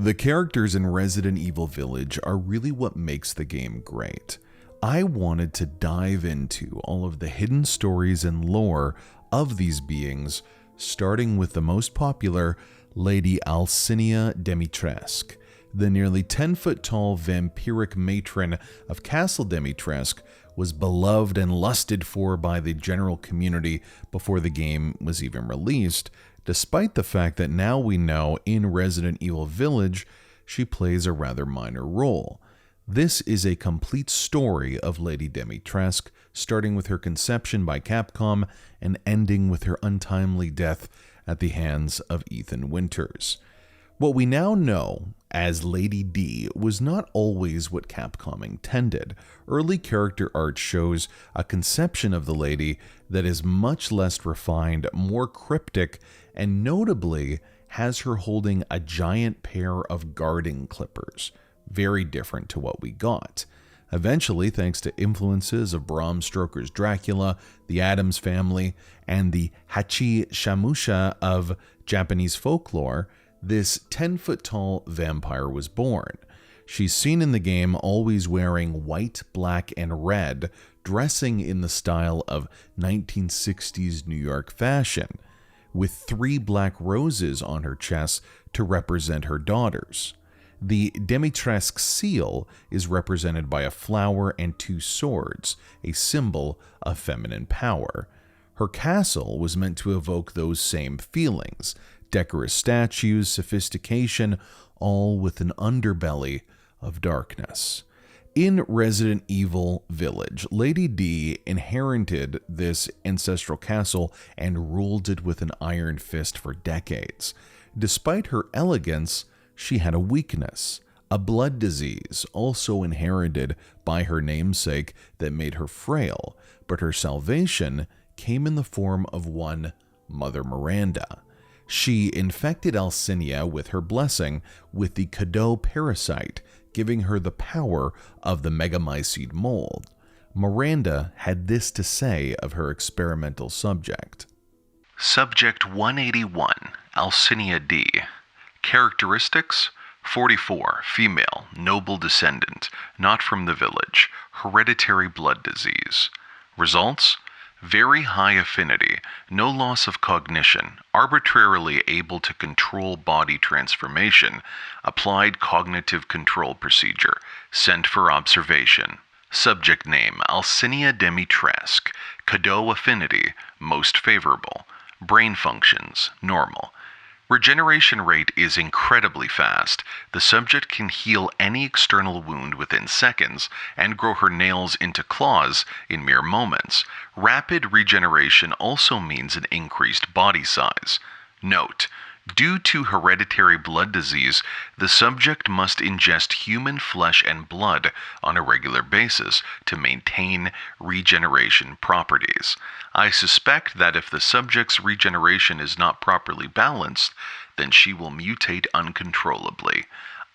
The characters in Resident Evil Village are really what makes the game great. I wanted to dive into all of the hidden stories and lore of these beings, starting with the most popular, Lady Alcinia Dimitrescu, the nearly 10-foot-tall vampiric matron of Castle Dimitrescu, was beloved and lusted for by the general community before the game was even released, despite the fact that now we know in Resident Evil Village she plays a rather minor role. This is a complete story of Lady Dimitrescu, starting with her conception by Capcom and ending with her untimely death at the hands of Ethan Winters. What we now know as Lady D was not always what Capcom intended. Early character art shows a conception of the lady that is much less refined, more cryptic, and notably has her holding a giant pair of garden clippers, very different to what we got. Eventually, thanks to influences of Bram Stoker's Dracula, the Addams Family, and the Hachi Shamusha of Japanese folklore, this 10-foot-tall vampire was born. She's seen in the game always wearing white, black, and red, dressing in the style of 1960s New York fashion, with 3 black roses on her chest to represent her daughters. The Dimitrescu seal is represented by a flower and 2 swords, a symbol of feminine power. Her castle was meant to evoke those same feelings: decorous statues, sophistication, all with an underbelly of darkness. In Resident Evil Village, Lady D inherited this ancestral castle and ruled it with an iron fist for decades. Despite her elegance, she had a weakness, a blood disease also inherited by her namesake that made her frail, but her salvation came in the form of one Mother Miranda. She infected Alcinia with her blessing with the Cadeau parasite, giving her the power of the megamycete mold. Miranda had this to say of her experimental subject. Subject 181, Alcinia D. Characteristics: 44, female, noble descendant, not from the village, hereditary blood disease. Results: very high affinity, no loss of cognition, arbitrarily able to control body transformation, applied cognitive control procedure, sent for observation. Subject name: Alcinia Dimitrescu. Cadeau affinity: most favorable. Brain functions: normal. Regeneration rate is incredibly fast. The subject can heal any external wound within seconds and grow her nails into claws in mere moments. Rapid regeneration also means an increased body size. Note: due to hereditary blood disease, the subject must ingest human flesh and blood on a regular basis to maintain regeneration properties. I suspect that if the subject's regeneration is not properly balanced, then she will mutate uncontrollably.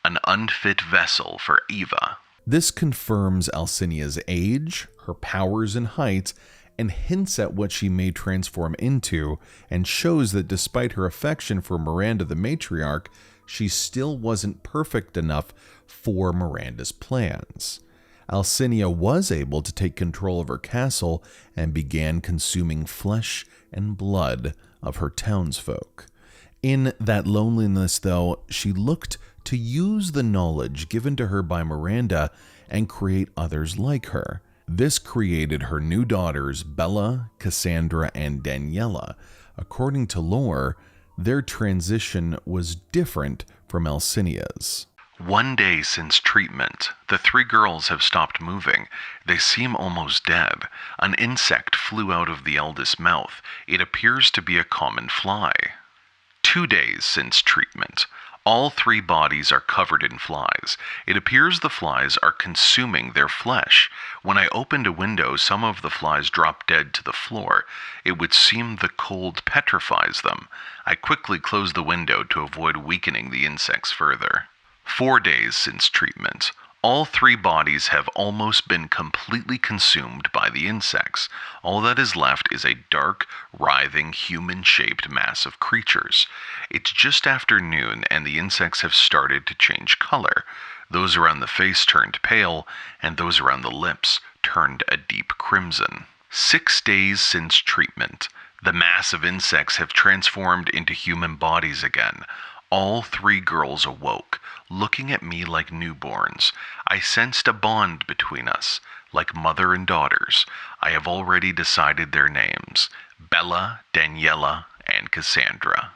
An unfit vessel for Eva. This confirms Alcinia's age, her powers and height, and hints at what she may transform into, and shows that despite her affection for Miranda the matriarch, she still wasn't perfect enough for Miranda's plans. Alcinia was able to take control of her castle and began consuming flesh and blood of her townsfolk. In that loneliness, though, she looked to use the knowledge given to her by Miranda and create others like her. This created her new daughters, Bella, Cassandra, and Daniela. According to lore, their transition was different from Alcinia's. 1 day since treatment, the 3 girls have stopped moving. They seem almost dead. An insect flew out of the eldest's mouth. It appears to be a common fly. 2 days since treatment. All 3 bodies are covered in flies. It appears the flies are consuming their flesh. When I opened a window, some of the flies dropped dead to the floor. It would seem the cold petrifies them. I quickly closed the window to avoid weakening the insects further. 4 days since treatment. All 3 bodies have almost been completely consumed by the insects. All that is left is a dark, writhing, human-shaped mass of creatures. It's just after noon, and the insects have started to change color. Those around the face turned pale, and those around the lips turned a deep crimson. 6 days since treatment, the mass of insects have transformed into human bodies again. All 3 girls awoke, looking at me like newborns. I sensed a bond between us, like mother and daughters. I have already decided their names: Bella, Daniela, and Cassandra.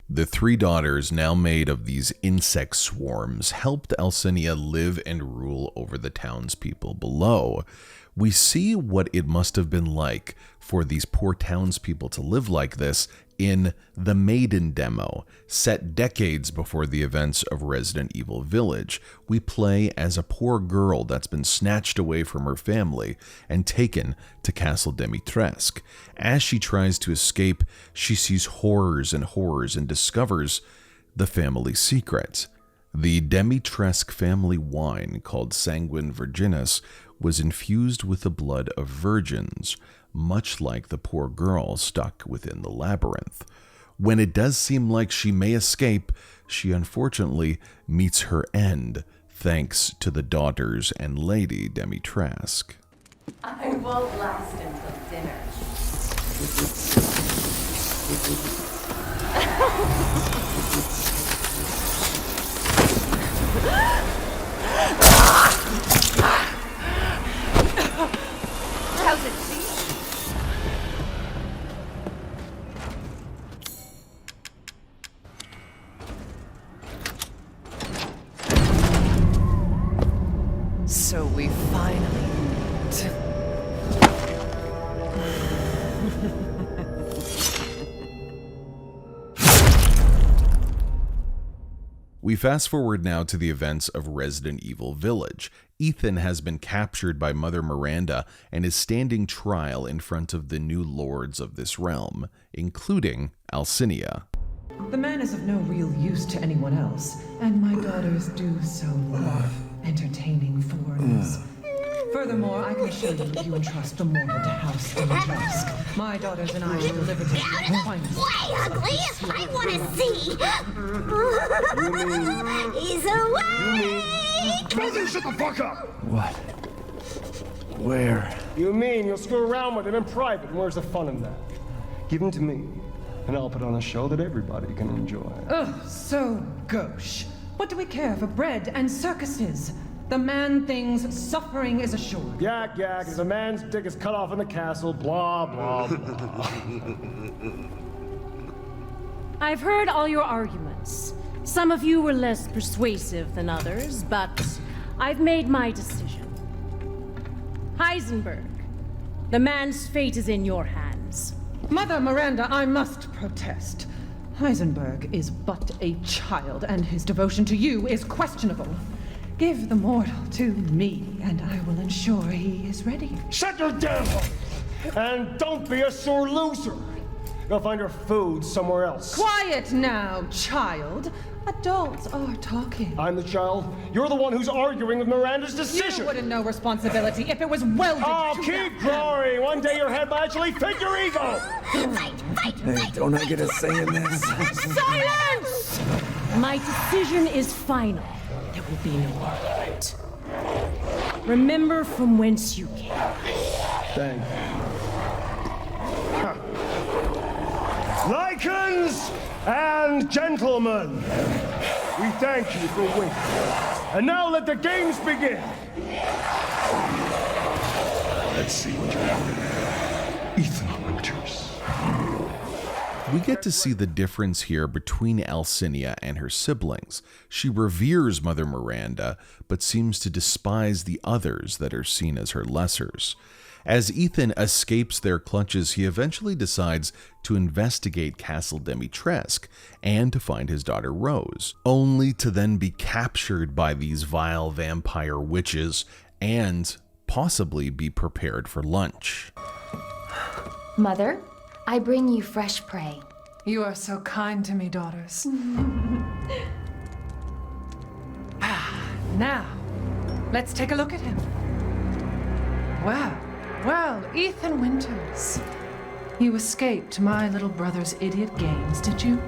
The 3 daughters, now made of these insect swarms, helped Alcinia live and rule over the townspeople below. We see what it must have been like for these poor townspeople to live like this in the Maiden demo, set decades before the events of Resident Evil Village. We play as a poor girl that's been snatched away from her family and taken to Castle Dimitrescu. As she tries to escape, she sees horrors and discovers the family secret. The Dimitrescu family wine, called Sanguine Virginis, was infused with the blood of virgins, much like the poor girl stuck within the labyrinth. When it does seem like she may escape, she unfortunately meets her end, thanks to the daughters and Lady Dimitrescu. I won't last until dinner. How's it feel? So we finally meet. We fast forward now to the events of Resident Evil Village. Ethan has been captured by Mother Miranda and is standing trial in front of the new lords of this realm, including Alcinia. The man is of no real use to anyone else, and my daughters do so love entertaining foreigners. Furthermore, I can assure you if you entrust the mortal to House Dimitrescu, my daughters and I will deliver to you the finest. Way ugly! I want to see! He's awake! Brother, shut the fuck up! What? Where? You mean you'll screw around with him in private, and where's the fun in that? Give him to me, and I'll put on a show that everybody can enjoy. Ugh, so gauche. What do we care for bread and circuses? The man thinks suffering is assured. Yak, yak, as a man's dick is cut off in the castle, blah, blah, blah. I've heard all your arguments. Some of you were less persuasive than others, but I've made my decision. Heisenberg, the man's fate is in your hands. Mother Miranda, I must protest. Heisenberg is but a child, and his devotion to you is questionable. Give the mortal to me, and I will ensure he is ready. Shut your damn hole! And don't be a sore loser! Go find your food somewhere else. Quiet now, child. Adults are talking. I'm the child. You're the one who's arguing with Miranda's decision. You wouldn't know responsibility if it was welded Oh, to keep that. growing! One day your head might actually fit your ego! Hey, don't I get a say in this? Silence! My decision is final. There will be no argument. Remember from whence you came. Thank you. Lycans and gentlemen, we thank you for waiting. And now let the games begin. Let's see what you're Ethan Winters. We get to see the difference here between Alcinia and her siblings. She reveres Mother Miranda, but seems to despise the others that are seen as her lessers. As Ethan escapes their clutches, he eventually decides to investigate Castle Dimitrescu and to find his daughter Rose, only to then be captured by these vile vampire witches and possibly be prepared for lunch. Mother, I bring you fresh prey. You are so kind to me, daughters. Now, Let's take a look at him. Well, Ethan Winters. You escaped my little brother's idiot games, did you?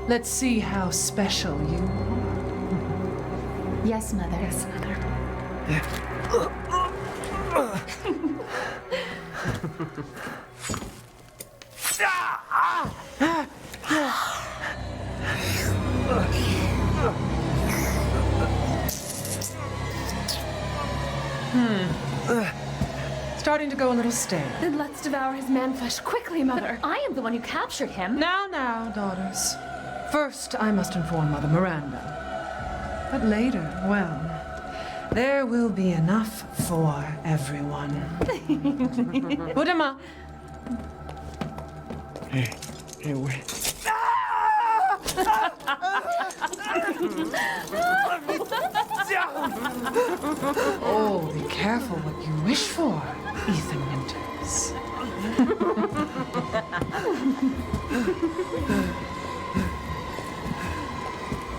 Let's see how special you are. Yes, Mother. Yes, Mother. Starting to go a little stale. Then let's devour his man-flesh quickly, Mother. I am the one who captured him. Now, daughters. First, I must inform Mother Miranda. But later, well, there will be enough for everyone. Put him up. Hey, wait. Oh, be careful what you wish for, Ethan Winters.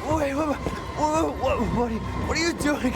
Wait, what are you doing?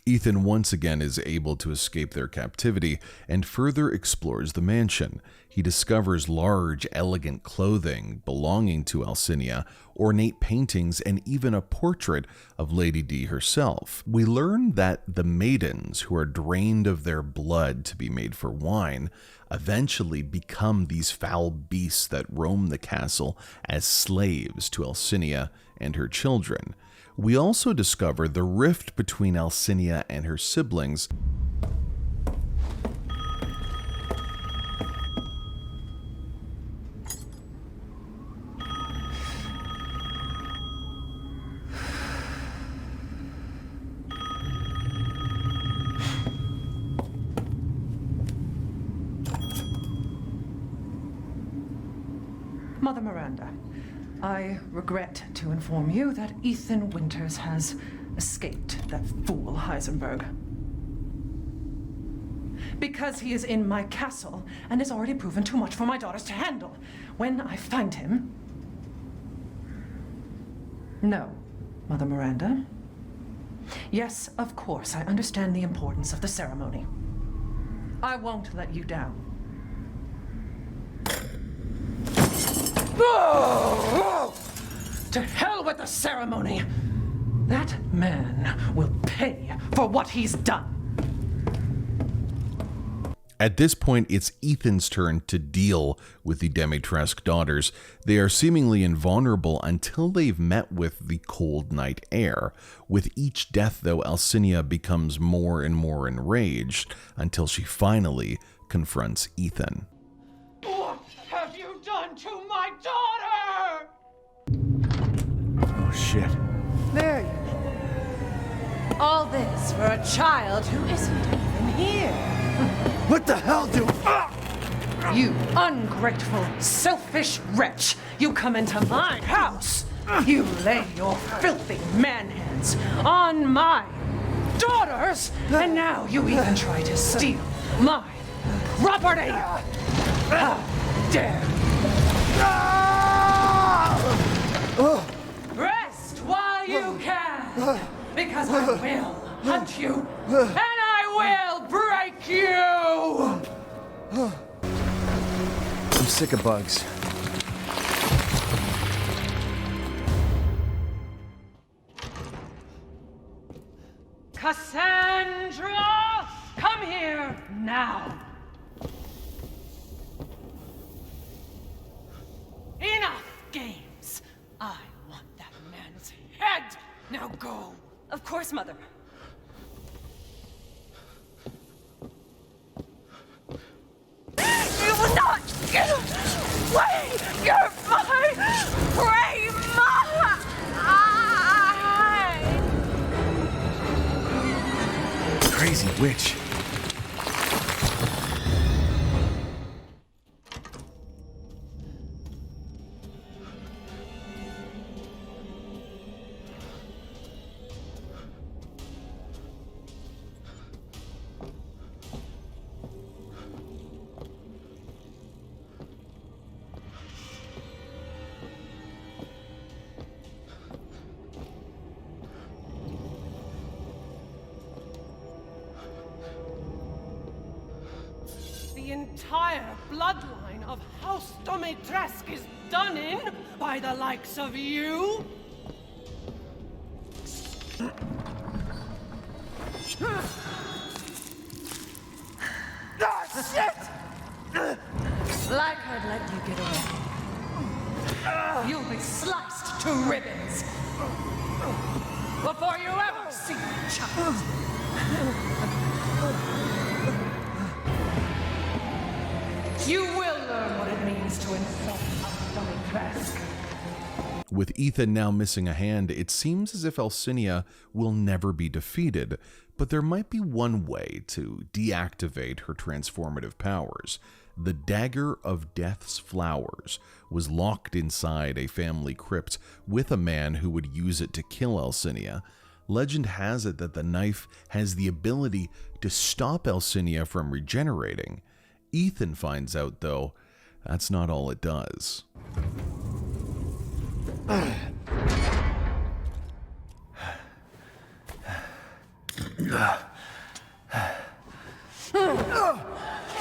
Ethan once again is able to escape their captivity and further explores the mansion. He discovers large, elegant clothing belonging to Alcinia, ornate paintings, and even a portrait of Lady D herself. We learn that the maidens, who are drained of their blood to be made for wine, eventually become these foul beasts that roam the castle as slaves to Alcinia and her children. We also discover the rift between Alcinia and her siblings. Mother Miranda, I regret to inform you that Ethan Winters has escaped that fool Heisenberg. Because he is in my castle and has already proven too much for my daughters to handle. When I find him... No, Mother Miranda. Yes, of course, I understand the importance of the ceremony. I won't let you down. To hell with the ceremony! That man will pay for what he's done. At this point, it's Ethan's turn to deal with the Dimitrescu daughters. They are seemingly invulnerable until they've met with the cold night air. With each death, though, Alcinia becomes more and more enraged until she finally confronts Ethan. What have you done to my daughter? Oh, shit. There you go. All this for a child who isn't even here. What the hell do... You ungrateful, selfish wretch! You come into my house! You lay your filthy man hands on my daughters! And now you even try to steal my property! How dare! Rest while you can! Because I will hunt you! And I will break you! I'm sick of bugs. Cassandra! Come here now! Enough games! I want that man's head! Now go! Of course, Mother. You will not get away! You're my prey! Crazy witch. entire bloodline of House Dimitrescu is done in by the likes of you? Ah, shit! Like I'd let you get away. You'll be sliced to ribbons before you ever see your child. You will learn what it means to insult a Dimitrescu. With Ethan now missing a hand, it seems as if Alcinia will never be defeated, but there might be one way to deactivate her transformative powers. The Dagger of Death's Flowers was locked inside a family crypt with a man who would use it to kill Alcinia. Legend has it that the knife has the ability to stop Alcinia from regenerating. Ethan finds out, though, that's not all it does.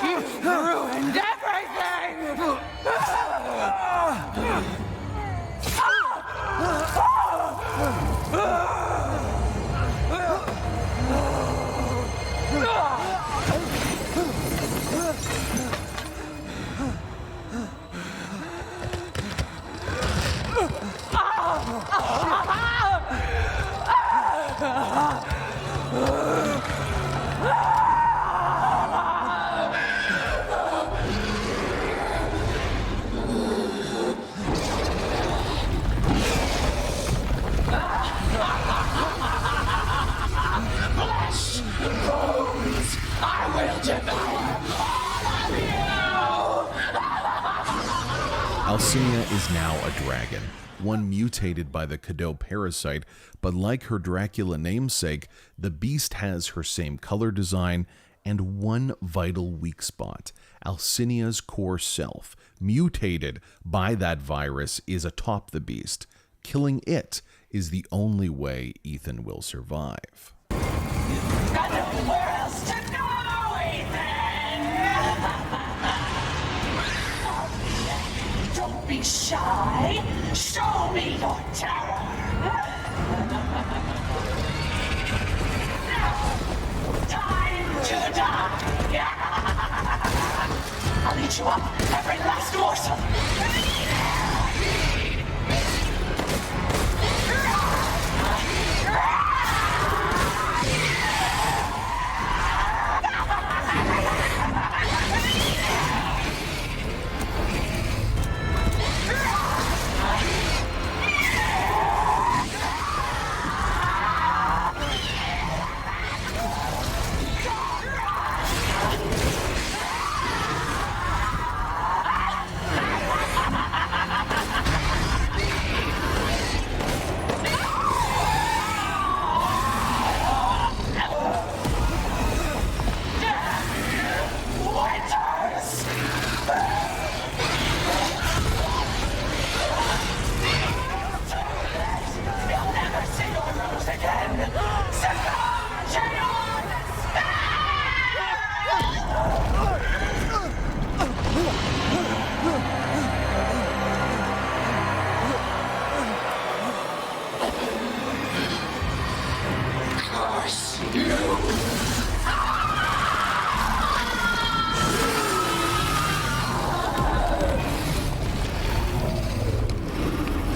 You've ruined everything! Alcinia is now a dragon, one mutated by the Cadeau parasite, but like her Dracula namesake, the beast has her same color design and one vital weak spot. Alcinia's core self, mutated by that virus, is atop the beast. Killing it is the only way Ethan will survive. Got nowhere else to go, Ethan! Don't be shy. Show me your terror. Now, time to die. I'll eat you up, every last morsel.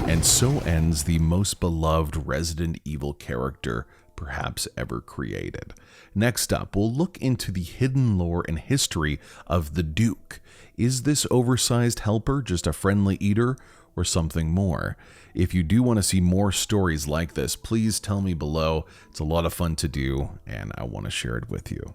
And so ends the most beloved Resident Evil character perhaps ever created. Next up, we'll look into the hidden lore and history of the Duke. Is this oversized helper just a friendly eater or something more? If you do want to see more stories like this, please tell me below. It's a lot of fun to do, and I want to share it with you.